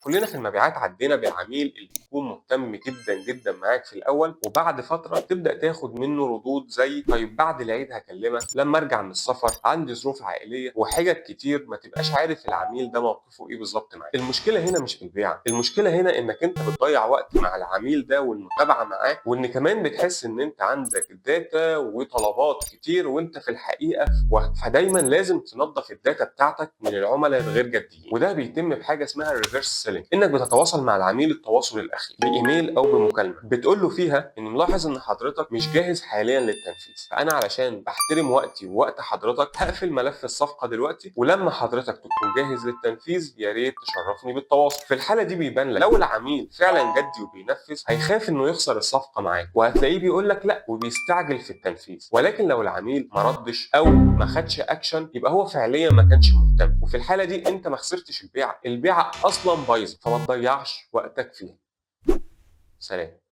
كلنا في المبيعات عدينا بالعميل اللي بيكون مهتم جدا جدا معاك في الاول، وبعد فتره تبدا تاخد منه ردود زي طيب بعد العيد هكلمك، لما ارجع من السفر، عندي ظروف عائليه، وحاجات كتير ما تبقاش عارف العميل ده موقفه ايه بالظبط معاك. المشكله هنا مش في البيع، المشكله هنا انك انت بتضيع وقت مع العميل ده والمتابعه معاه، وان كمان بتحس ان انت عندك داتا وطلبات كتير وانت في الحقيقه في وهم. فدايما لازم تنظف الداتا بتاعتك من العملاء الغير جادين، وده بيتم بحاجه اسمها الريفرس سيلينج، انك بتتواصل مع العميل التواصل الاخير بايميل او بمكالمه، بتقول له فيها اني ملاحظ ان حضرتك مش جاهز حاليا للتنفيذ، فانا علشان بحترم وقتي ووقت حضرتك هقفل ملف الصفقه دلوقتي، ولما حضرتك تكون جاهز للتنفيذ يا ريت تشرفني بالتواصل. في الحاله دي بيبان لك لو العميل فعلا جدي وبينفذ، هيخاف انه يخسر الصفقه معاك، وهتلاقيه بيقول لك لا وبيستعجل في التنفيذ. ولكن لو العميل ما ردش او ما خدش اكشن، يبقى هو فعليا ما كانش مهتم، وفي الحاله دي انت ما خسرتش البيعه، البيعه اصلا بايظه، فما تضيعش وقتك فيها. سلام.